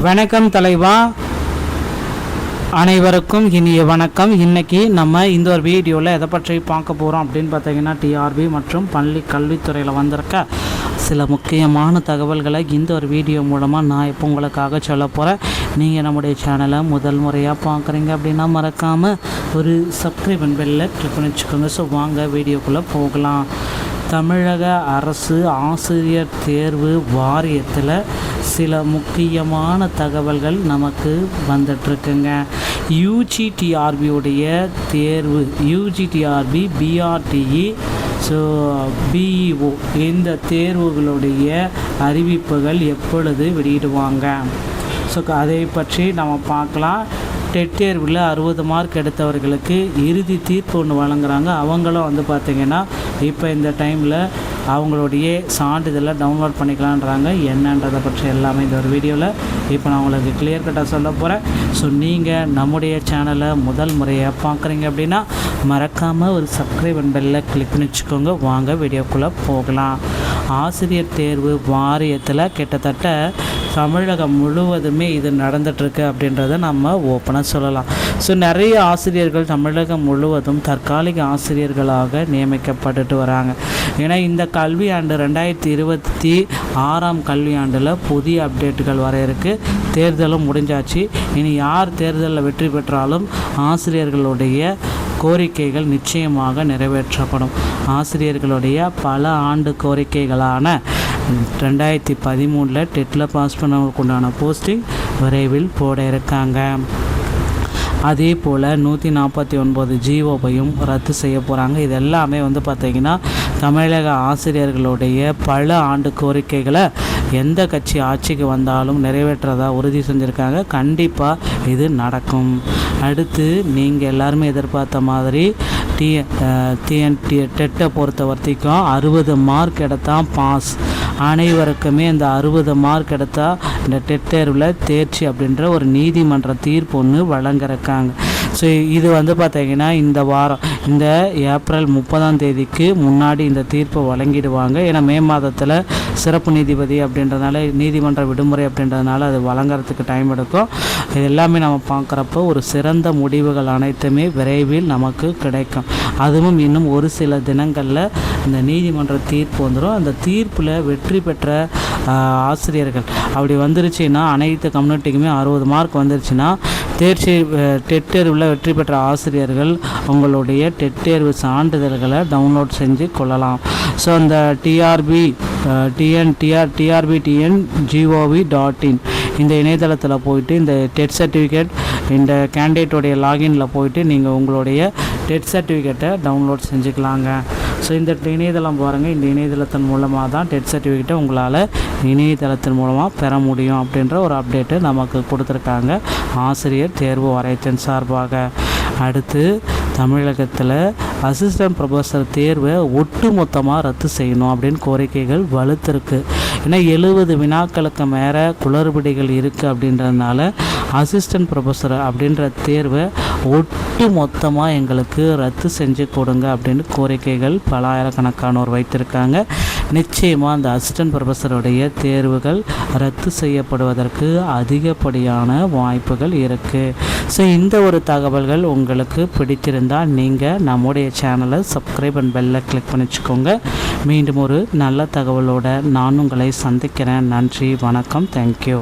வணக்கம் தலைவா, அனைவருக்கும் இனிய வணக்கம். இன்றைக்கி நம்ம இந்த ஒரு வீடியோவில் எதை பற்றி பார்க்க போகிறோம் அப்படின்னு பார்த்தீங்கன்னா, டிஆர்பி மற்றும் பள்ளி கல்வித்துறையில் வந்திருக்க சில முக்கியமான தகவல்களை இந்த ஒரு வீடியோ மூலமாக நான் இப்போ உங்களுக்காக சொல்ல போகிறேன். நீங்கள் நம்முடைய சேனலை முதல் முறையாக பார்க்குறீங்க அப்படின்னா மறக்காமல் ஒரு சப்ஸ்கிரைப் பெல்லை கிளிக் பண்ணி வச்சுக்கோங்க. ஸோ வாங்க வீடியோக்குள்ளே போகலாம். தமிழக அரசு ஆசிரியர் தேர்வு வாரியத்தில் சில முக்கியமான தகவல்கள் நமக்கு வந்துட்டுருக்குங்க. யூஜிடிஆர்பியுடைய தேர்வு, யூஜிடிஆர்பி, பிஆர்டிஇ, ஸோ பிஇஓ, இந்த தேர்வுகளுடைய அறிவிப்புகள் எப்பொழுது வெளியிடுவாங்க, ஸோ அதை பற்றி நம்ம பார்க்கலாம். டெட் தேர்வில் 60 மார்க் எடுத்தவர்களுக்கு இறுதி தீர்ப்பு ஒன்று வழங்குறாங்க. அவங்களும் பார்த்திங்கன்னா இப்போ இந்த டைமில் அவங்களுடைய சான்றிதழை டவுன்லோட் பண்ணிக்கலான்றாங்க. என்னன்றதை பற்றி எல்லாமே இந்த ஒரு வீடியோவில் இப்போ நான் உங்களுக்கு கிளியர் கட்டாக சொல்ல போகிறேன். ஸோ நீங்கள் நம்முடைய சேனலை முதல் முறையாக பார்க்குறீங்க அப்படின்னா மறக்காமல் ஒரு சப்ஸ்கிரைப் பெல்லை கிளிக் பண்ணி வச்சுக்கோங்க. வாங்க வீடியோக்குள்ளே போகலாம். ஆசிரியர் தேர்வு வாரியத்தில் கிட்டத்தட்ட தமிழகம் முழுவதுமே இது நடந்துகிட்ருக்கு அப்படின்றத நம்ம ஓப்பனாக சொல்லலாம். ஸோ நிறைய ஆசிரியர்கள் தமிழகம் முழுவதும் தற்காலிக ஆசிரியர்களாக நியமிக்கப்பட்டுட்டு வராங்க. ஏன்னா இந்த கல்வியாண்டு 2026 கல்வியாண்டில் புதிய அப்டேட்டுகள் வர இருக்குது. தேர்தலும் முடிஞ்சாச்சு. இனி யார் தேர்தலில் வெற்றி பெற்றாலும் ஆசிரியர்களுடைய கோரிக்கைகள் நிச்சயமாக நிறைவேற்றப்படும். ஆசிரியர்களுடைய பல ஆண்டு கோரிக்கைகளான 2013 டெட்டில் பாஸ் பண்ணவங்களுக்கு உண்டான போஸ்டிங் விரைவில் போட இருக்காங்க. அதே போல் 149 ஜிஓவையும் ரத்து செய்ய போகிறாங்க. இது எல்லாமே பார்த்திங்கன்னா தமிழக ஆசிரியர்களுடைய பல ஆண்டு கோரிக்கைகளை எந்த கட்சி ஆட்சிக்கு வந்தாலும் நிறைவேற்றதா உறுதி செஞ்சுருக்காங்க. கண்டிப்பாக இது நடக்கும். அடுத்து நீங்கள் எல்லாருமே எதிர்பார்த்த மாதிரி டெட்டை பொறுத்த வரைக்கும் 60 மார்க் எடுத்தால் பாஸ். அனைவருக்குமே இந்த 60 மார்க் எடுத்தால் இந்த டெட் தேர்வில் தேர்ச்சி அப்படின்ற ஒரு நீதிமன்ற தீர்ப்பு ஒன்று வழங்கிருக்காங்க. ஸோ இது பார்த்திங்கன்னா இந்த வாரம், இந்த ஏப்ரல் 30 முன்னாடி இந்த தீர்ப்பை வழங்கிடுவாங்க. ஏன்னா மே மாதத்தில் சிறப்பு நீதிபதி அப்படின்றதுனால, நீதிமன்ற விடுமுறை அப்படின்றதுனால அது வழங்குறதுக்கு டைம் எடுக்கும். இது எல்லாமே நம்ம பார்க்குறப்போ ஒரு சிறந்த முடிவுகள் அனைத்துமே விரைவில் நமக்கு கிடைக்கும். அதுவும் இன்னும் ஒரு சில தினங்களில் இந்த நீதிமன்ற தீர்ப்பு வந்துடும். அந்த தீர்ப்பில் வெற்றி பெற்ற ஆசிரியர்கள் அப்படி வந்துருச்சுன்னா, அனைத்து கம்யூனிட்டிக்குமே 60 மார்க் வந்துருச்சுன்னா தேர்ச்சி டெட் தேர்வில் வெற்றி பெற்ற ஆசிரியர்கள் உங்களுடைய டெட் தேர்வு சான்றிதழ்களை டவுன்லோட் செஞ்சு கொள்ளலாம். ஸோ அந்த TRBTN.gov.in இந்த இணையதளத்தில் போயிட்டு இந்த டெட் சர்டிஃபிகேட், இந்த கேண்டிடேட்டோடைய லாகினில் போயிட்டு நீங்கள் உங்களுடைய டெட் சர்டிஃபிகேட்டை டவுன்லோட் செஞ்சுக்கலாங்க. ஸோ இந்த இணையதளம் பாருங்கள், இந்த இணையதளத்தின் மூலமாக தான் டெட் சர்டிஃபிகேட்டை உங்களால் இணையதளத்தின் மூலமாக பெற முடியும் அப்படின்ற ஒரு அப்டேட்டு நமக்கு கொடுத்துருக்காங்க ஆசிரியர் தேர்வு வாரியத்தின் சார்பாக. அடுத்து தமிழகத்தில் அசிஸ்டன்ட் ப்ரொஃபஸர் தேர்வை ஒட்டு மொத்தமாக ரத்து செய்யணும் அப்படின்னு கோரிக்கைகள் வலுத்திருக்கு. ஏன்னா 70 வினாக்களுக்கு மேலே குளறுபடிகள் இருக்குது அப்படின்றதுனால அசிஸ்டன்ட் ப்ரொஃபஸர் அப்படின்ற தேர்வை ஒட்டு மொத்தமாக எங்களுக்கு ரத்து செஞ்சு கொடுங்க அப்படின்னு கோரிக்கைகள் பல ஆயிரக்கணக்கானோர் வைத்திருக்காங்க. நிச்சயமாக அந்த அசிஸ்டன்ட் ப்ரொஃபஸருடைய தேர்வுகள் ரத்து செய்யப்படுவதற்கு அதிகப்படியான வாய்ப்புகள் இருக்குது. ஸோ இந்த ஒரு தகவல்கள் உங்களுக்கு பிடித்திருந்தால் நீங்கள் நம்முடைய சேனலை சப்ஸ்கிரைப் அண்ட் பெல்லை கிளிக் பண்ணி வச்சுக்கோங்க. மீண்டும் ஒரு நல்ல தகவலோடு நான் உங்களை சந்திக்கிறேன். நன்றி, வணக்கம், தேங்க்யூ.